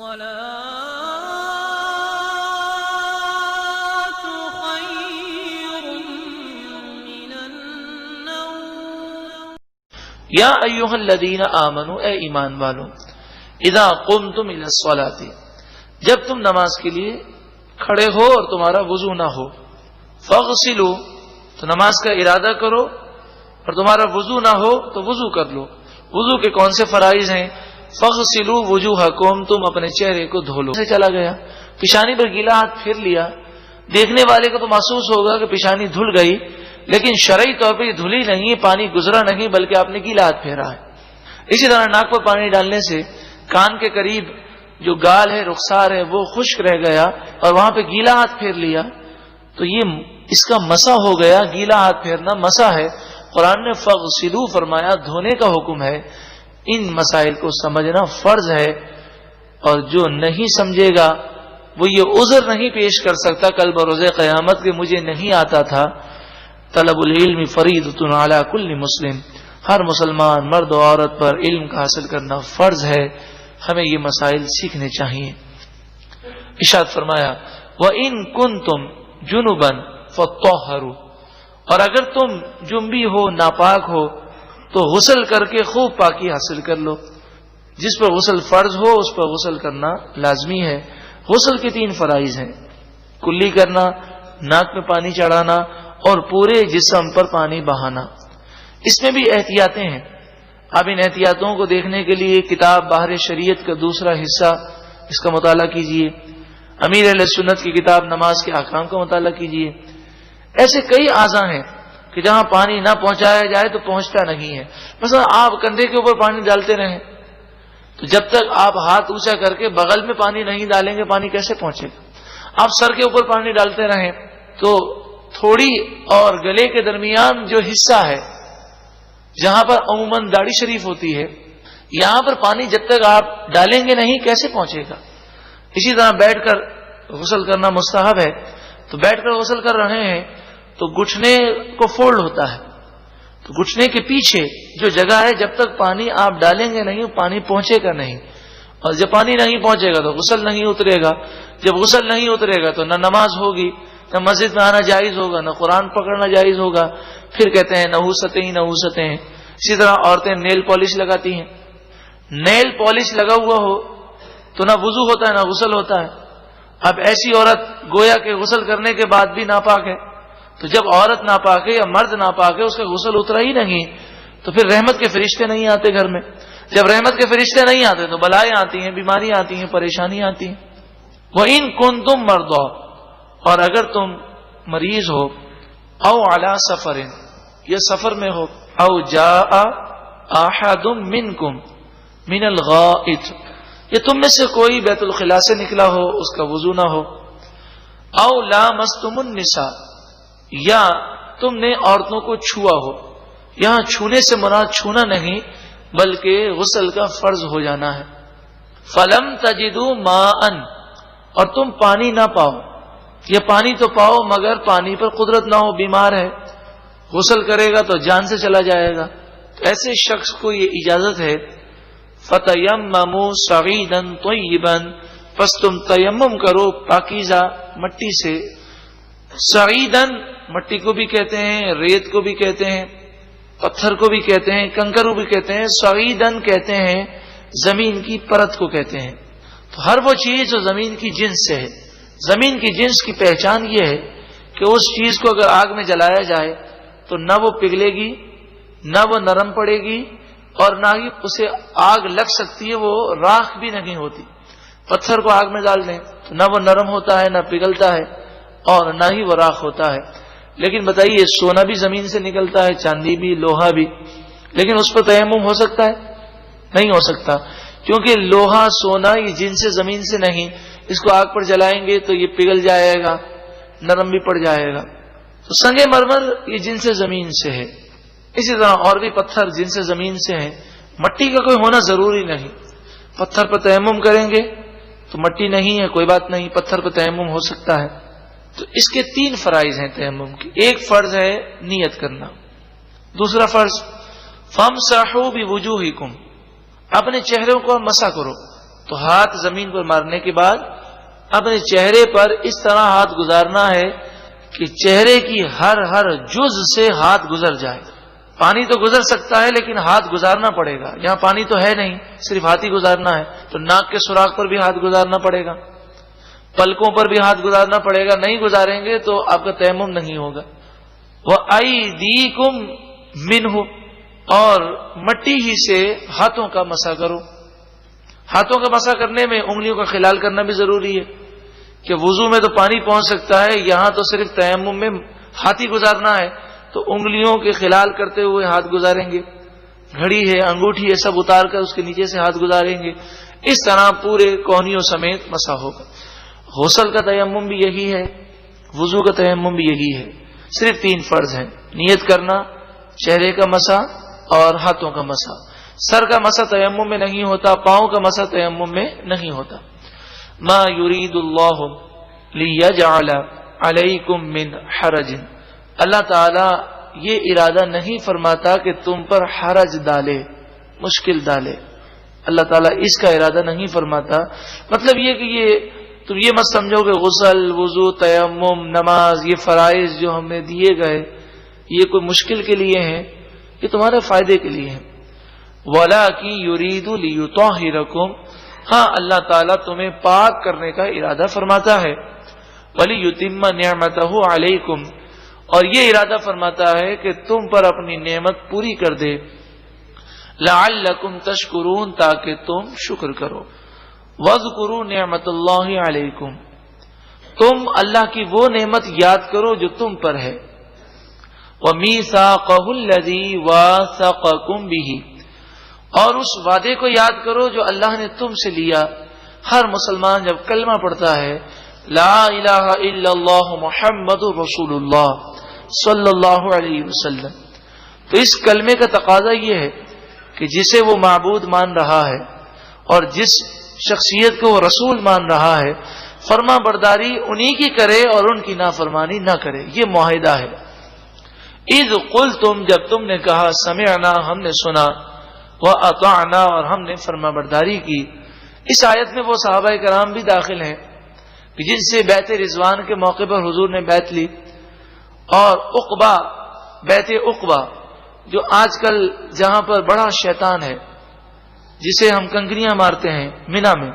الصلاة خير من النوم یا ایھا الذین آمنوا، اے ایمان والو، اذا قمتم الی الصلاۃ، جب تم نماز کے لیے کھڑے ہو اور تمہارا وضو نہ ہو، فاغسلوا، تو نماز کا ارادہ کرو، اور تمہارا وضو نہ ہو تو وضو کر لو۔ وضو کے کون سے فرائض ہیں؟ فاغسلوا وجوہکم، تم اپنے چہرے کو دھو لو۔ سے چلا گیا، پیشانی پر گیلا ہاتھ پھیر لیا، دیکھنے والے کو تو محسوس ہوگا کہ پیشانی دھل گئی، لیکن شرعی طور پہ یہ دھلی نہیں، پانی گزرا نہیں، بلکہ آپ نے گیلا ہاتھ پھیرا ہے۔ اسی طرح ناک پر پانی ڈالنے سے کان کے قریب جو گال ہے، رخسار ہے، وہ خشک رہ گیا اور وہاں پہ گیلا ہاتھ پھیر لیا تو یہ اس کا مسح ہو گیا۔ گیلا ہاتھ پھیرنا مسح ہے۔ قرآن نے فاغسلوا فرمایا، دھونے کا حکم ہے۔ ان مسائل کو سمجھنا فرض ہے، اور جو نہیں سمجھے گا وہ یہ عذر نہیں پیش کر سکتا کل بروز قیامت کہ مجھے نہیں آتا تھا۔ طلب العلم فریضۃ علی کل مسلم، ہر مسلمان مرد و عورت پر علم کا حاصل کرنا فرض ہے۔ ہمیں یہ مسائل سیکھنے چاہیے۔ ارشاد فرمایا وَإِن كُنتُمْ جُنُبًا فَطَّهَّرُوا، اور اگر تم جنبی ہو، ناپاک ہو، تو غسل کر کے خوب پاکی حاصل کر لو۔ جس پر غسل فرض ہو اس پر غسل کرنا لازمی ہے۔ غسل کے 3 فرائض ہیں، کلی کرنا، ناک میں پانی چڑھانا، اور پورے جسم پر پانی بہانا۔ اس میں بھی احتیاطیں ہیں۔ آپ ان احتیاطوں کو دیکھنے کے لیے کتاب باہر شریعت کا دوسرا حصہ اس کا مطالعہ کیجیے، امیر اہل سنت کی کتاب نماز کے احکام کا مطالعہ کیجیے۔ ایسے کئی اعضاء ہیں کہ جہاں پانی نہ پہنچایا جائے تو پہنچتا نہیں ہے۔ مثلا آپ کندھے کے اوپر پانی ڈالتے رہیں تو جب تک آپ ہاتھ اونچا کر کے بغل میں پانی نہیں ڈالیں گے پانی کیسے پہنچے گا؟ آپ سر کے اوپر پانی ڈالتے رہیں تو تھوڑی اور گلے کے درمیان جو حصہ ہے جہاں پر عموماً داڑھی شریف ہوتی ہے، یہاں پر پانی جب تک آپ ڈالیں گے نہیں کیسے پہنچے گا؟ اسی طرح بیٹھ کر غسل کرنا مستحب ہے، تو بیٹھ کر غسل کر رہے ہیں تو گھٹنے کو فولڈ ہوتا ہے، تو گھٹنے کے پیچھے جو جگہ ہے جب تک پانی آپ ڈالیں گے نہیں پانی پہنچے گا نہیں، اور جب پانی نہیں پہنچے گا تو غسل نہیں اترے گا۔ جب غسل نہیں اترے گا تو نہ نماز ہوگی، نہ مسجد میں آنا جائز ہوگا، نہ قرآن پکڑنا جائز ہوگا۔ پھر کہتے ہیں نحوستیں ہی نحوستیں ہیں۔ اسی طرح عورتیں نیل پالش لگاتی ہیں، نیل پالش لگا ہوا ہو تو نہ وضو ہوتا ہے نہ غسل ہوتا ہے۔ اب ایسی عورت گویا کہ غسل کرنے کے بعد بھی ناپاک ہے، تو جب عورت ناپاک ہے یا مرد ناپاک ہے اس کا غسل اترا ہی نہیں تو پھر رحمت کے فرشتے نہیں آتے گھر میں۔ جب رحمت کے فرشتے نہیں آتے تو بلائیں آتی ہیں، بیماریاں آتی ہیں، پریشانیاں آتی ہیں۔ وَإِن كُنتُم مَرْضَىٰ، اور اگر تم مریض ہو، او علی سفر، یا سفر میں ہو، او جاء احد منکم من الغائط، یا تم میں سے کوئی بیت الخلاء سے نکلا ہو اس کا وضو نہ ہو، او لامستم النساء، یا تم نے عورتوں کو چھوا ہو۔ یہاں چھونے سے مراد چھونا نہیں بلکہ غسل کا فرض ہو جانا ہے۔ فلم تجدوا ماء، اور تم پانی نہ پاؤ، یا پانی تو پاؤ مگر پانی پر قدرت نہ ہو، بیمار ہے، غسل کرے گا تو جان سے چلا جائے گا، تو ایسے شخص کو یہ اجازت ہے فَتَيَمَّمُوا صَعِيدًا طَيِّبًا، پس تم تیمم کرو پاکیزہ مٹی سے۔ صعیداً مٹی کو بھی کہتے ہیں، ریت کو بھی کہتے ہیں، پتھر کو بھی کہتے ہیں، کنکر کو بھی کہتے ہیں۔ صعیداً کہتے ہیں زمین کی پرت کو کہتے ہیں۔ تو ہر وہ چیز جو زمین کی جنس سے ہے، زمین کی جنس کی پہچان یہ ہے کہ اس چیز کو اگر آگ میں جلایا جائے تو نہ وہ پگھلے گی، نہ وہ نرم پڑے گی، اور نہ ہی اسے آگ لگ سکتی ہے، وہ راکھ بھی نہیں ہوتی۔ پتھر کو آگ میں ڈال دیں تو نہ وہ نرم ہوتا ہے، نہ پگھلتا ہے، اور نہ ہی وہ راکھ ہوتا ہے۔ لیکن بتائیے سونا بھی زمین سے نکلتا ہے، چاندی بھی، لوہا بھی، لیکن اس پر تیمم ہو سکتا ہے؟ نہیں ہو سکتا، کیونکہ لوہا سونا یہ جن سے زمین سے نہیں، اس کو آگ پر جلائیں گے تو یہ پگھل جائے گا، نرم بھی پڑ جائے گا۔ تو سنگ مرمر یہ جن سے زمین سے ہے، اسی طرح اور بھی پتھر جن سے زمین سے ہیں، مٹی کا کوئی ہونا ضروری نہیں۔ پتھر پر تیمم کریں گے تو مٹی نہیں ہے کوئی بات نہیں، پتھر پر تیمم ہو سکتا ہے۔ تو اس کے 3 فرائض ہیں تیمم کی۔ ایک فرض ہے نیت کرنا، دوسرا فرض فَامْسَحُوا بِوُجُوهِكُمْ، اپنے چہروں کو مسح کرو۔ تو ہاتھ زمین پر مارنے کے بعد اپنے چہرے پر اس طرح ہاتھ گزارنا ہے کہ چہرے کی ہر جز سے ہاتھ گزر جائے. پانی تو گزر سکتا ہے لیکن ہاتھ گزارنا پڑے گا. یہاں پانی تو ہے نہیں, صرف ہاتھ ہی گزارنا ہے, تو ناک کے سوراخ پر بھی ہاتھ گزارنا پڑے گا, پلکوں پر بھی ہاتھ گزارنا پڑے گا. نہیں گزاریں گے تو آپ کا تیمم نہیں ہوگا. وَأَيْدِيكُمْ مِنْهُ, اور مٹی ہی سے ہاتھوں کا مسح کرو. ہاتھوں کا مسح کرنے میں انگلیوں کا خلال کرنا بھی ضروری ہے کہ وضو میں تو پانی پہنچ سکتا ہے, یہاں تو صرف تیمم میں ہاتھ ہی گزارنا ہے, تو انگلیوں کے خلال کرتے ہوئے ہاتھ گزاریں گے. گھڑی ہے, انگوٹھی ہے, سب اتار کر اس کے نیچے سے ہاتھ گزاریں گے. اس طرح پورے کوہنیوں سمیت مسح ہوگا. غسل کا تیمم بھی یہی ہے, وضو کا تیمم بھی یہی ہے. صرف 3 فرض ہیں: نیت کرنا, چہرے کا مسح اور ہاتھوں کا مسح. سر کا مسح تیمم میں نہیں ہوتا, پاؤں کا مسح تیمم میں نہیں ہوتا. ما یرید اللہ لیجعل علیکم من حرج, اللہ تعالی یہ ارادہ نہیں فرماتا کہ تم پر حرج ڈالے, مشکل ڈالے. اللہ تعالیٰ اس کا ارادہ نہیں فرماتا. مطلب یہ کہ تم یہ مت سمجھو کہ غسل, وضو, تیمم, نماز, یہ فرائض جو ہم نے دیے گئے یہ کوئی مشکل کے لیے ہیں, یہ تمہارے فائدے کے لیے ہیں. وَلَٰكِن يُرِيدُ لِيُطَهِّرَكُمْ, ہاں اللہ تعالیٰ تمہیں پاک کرنے کا ارادہ فرماتا ہے. وَلِيُتِمَّ نِعْمَتَهُ عَلَيْكُمْ, اور یہ ارادہ فرماتا ہے کہ تم پر اپنی نعمت پوری کر دے. لَعَلَّكُمْ تَشْكُرُونَ, تاکہ تم شکر کرو. وَاذْكُرُوا نِعْمَتَ اللَّهِ عَلَيْكُمْ, تم اللہ کی وہ نعمت یاد کرو جو تم پر ہے. وَمِيثَاقَهُ الَّذِي وَاثَقَكُمْ بِهِ, اور اس وعدے کو یاد کرو جو اللہ نے تم سے لیا. ہر مسلمان جب کلمہ پڑھتا ہے لا الہ الا اللہ محمد رسول اللہ صلی اللہ علیہ وسلم, تو اس کلمے کا تقاضا یہ ہے کہ جسے وہ معبود مان رہا ہے اور جس شخصیت کو وہ رسول مان رہا ہے, فرما برداری انہی کی کرے اور ان کی نافرمانی نہ کرے. یہ معاہدہ ہے. اذ قلتم, جب تم نے کہا سمعنا, ہم نے سنا, وَأَطَعْنَا, اور ہم نے فرما برداری کی. اس آیت میں وہ صحابہ کرام بھی داخل ہیں کہ جن سے بیعت رضوان کے موقع پر حضور نے بیعت لی, اور عقبہ, بیعت عقبہ جو آج کل جہاں پر بڑا شیطان ہے جسے ہم کنکریاں مارتے ہیں مینا میں,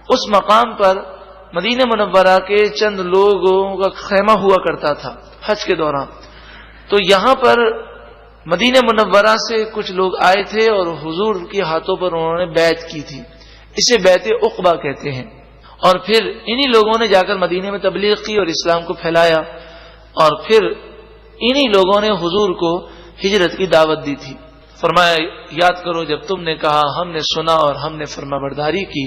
اس مقام پر مدینہ منورہ کے چند لوگوں کا خیمہ ہوا کرتا تھا حج کے دوران. تو یہاں پر مدینہ منورہ سے کچھ لوگ آئے تھے اور حضور کے ہاتھوں پر انہوں نے بیعت کی تھی. اسے بیعت عقبہ کہتے ہیں. اور پھر انہی لوگوں نے جا کر مدینے میں تبلیغ کی اور اسلام کو پھیلایا, اور پھر انہی لوگوں نے حضور کو ہجرت کی دعوت دی تھی. فرمایا یاد کرو جب تم نے کہا ہم نے سنا اور ہم نے فرما برداری کی.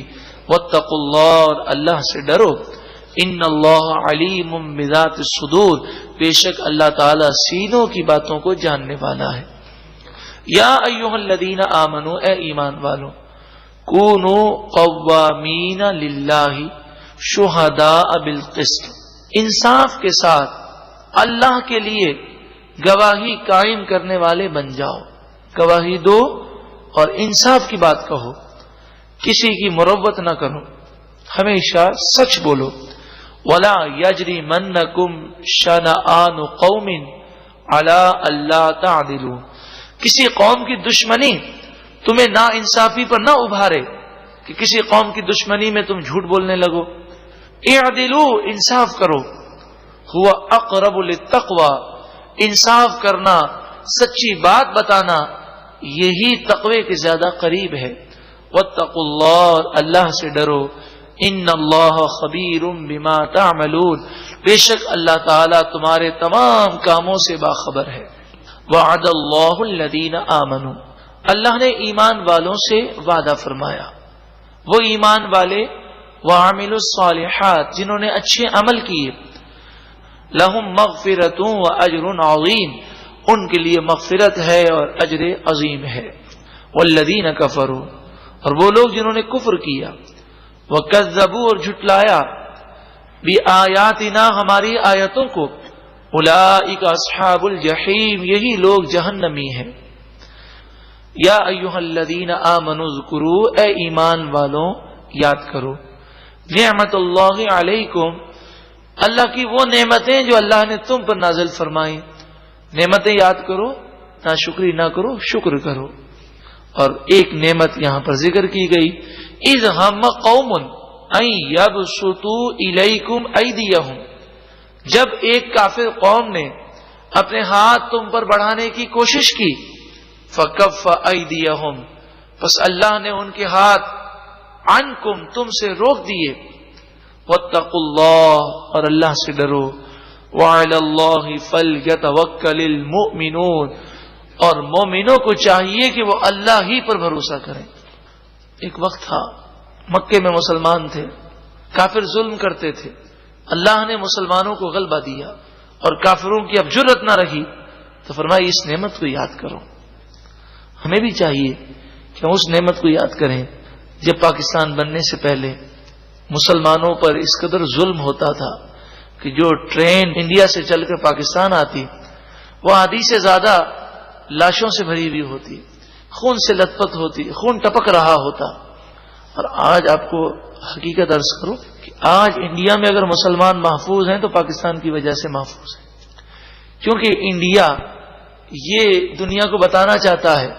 واتقوا اللہ, اور اللہ سے ڈرو. ان اللہ علیم بذات الصدور, بے شک اللہ تعالی سینوں کی باتوں کو جاننے والا ہے. یا ایھا الذین آمنوا, اے ایمان والو, کونوا قوامین للہ شہداء بالقسط, انصاف کے ساتھ اللہ کے لیے گواہی قائم کرنے والے بن جاؤ. گواہی دو اور انصاف کی بات کہو, کسی کی مروت نہ کرو, ہمیشہ سچ بولو. ولا یجرمنکم شنآن قوم علی الا تعدلوا, کسی قوم کی دشمنی تمہیں نا انصافی پر نہ ابھارے کہ کسی قوم کی دشمنی میں تم جھوٹ بولنے لگو. اعدلوا, انصاف کرو. ہوا اقرب للتقوی, انصاف کرنا, سچی بات بتانا, یہی تقوی کے زیادہ قریب ہے. واتقوا اللہ, اللہ سے ڈرو. ان اللہ خبیر بما تعملون, بے شک اللہ تعالی تمہارے تمام کاموں سے باخبر ہے. وعد اللہ الذین آمنوا, اللہ نے ایمان والوں سے وعدہ فرمایا. وہ ایمان والے وعملوا الصالحات, جنہوں نے اچھے عمل کیے. لہم مغفرۃ واجر عظیم, ان کے لیے مغفرت ہے اور اجر عظیم ہے. والذین کفروا, اور وہ لوگ جنہوں نے کفر کیا. وکذبوا, اور جھٹلایا. بآیاتنا, ہماری آیتوں کو. اولئک اصحاب الجحیم, یہی لوگ جہنمی ہیں. یا ایھا الذین آمنوا اذکروا, اے ایمان والوں یاد کرو. نعمت اللہ علیکم، اللہ کی وہ نعمتیں جو اللہ نے تم پر نازل فرمائی. نعمتیں یاد کرو، ناشکری نہ کرو، شکر کرو. اور ایک نعمت یہاں پر ذکر کی گئی، اذ ہم قوم ان یبسطوا الیکم ایدیہم، جب ایک کافر قوم نے اپنے ہاتھ تم پر بڑھانے کی کوشش کی. فکف ایدیہم، پس اللہ نے ان کے ہاتھ عنکم تم سے روک دیے. واتقوا اللہ، اور اللہ سے ڈرو. وعلی اللہ فلیتوکل المؤمنون، اور مومنوں کو چاہیے کہ وہ اللہ ہی پر بھروسہ کریں. ایک وقت تھا مکے میں مسلمان تھے، کافر ظلم کرتے تھے. اللہ نے مسلمانوں کو غلبہ دیا اور کافروں کی اب جرأت نہ رہی، تو فرمایا اس نعمت کو یاد کرو. ہمیں بھی چاہیے کہ ہم اس نعمت کو یاد کریں جب پاکستان بننے سے پہلے مسلمانوں پر اس قدر ظلم ہوتا تھا کہ جو ٹرین انڈیا سے چل کر پاکستان آتی وہ آدھی سے زیادہ لاشوں سے بھری ہوئی ہوتی، خون سے لت پت ہوتی، خون ٹپک رہا ہوتا. اور آج آپ کو حقیقت عرض کرو کہ آج انڈیا میں اگر مسلمان محفوظ ہیں تو پاکستان کی وجہ سے محفوظ ہیں، کیونکہ انڈیا یہ دنیا کو بتانا چاہتا ہے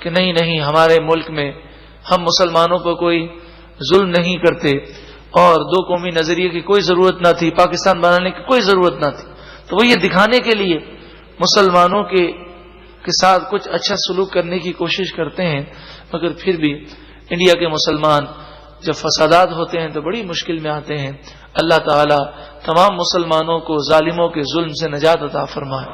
کہ نہیں ہمارے ملک میں ہم مسلمانوں پر کوئی ظلم نہیں کرتے، اور دو قومی نظریے کی کوئی ضرورت نہ تھی، پاکستان بنانے کی کوئی ضرورت نہ تھی. تو وہ یہ دکھانے کے لیے مسلمانوں کے ساتھ کچھ اچھا سلوک کرنے کی کوشش کرتے ہیں، مگر پھر بھی انڈیا کے مسلمان جب فسادات ہوتے ہیں تو بڑی مشکل میں آتے ہیں. اللہ تعالی تمام مسلمانوں کو ظالموں کے ظلم سے نجات عطا فرمائے.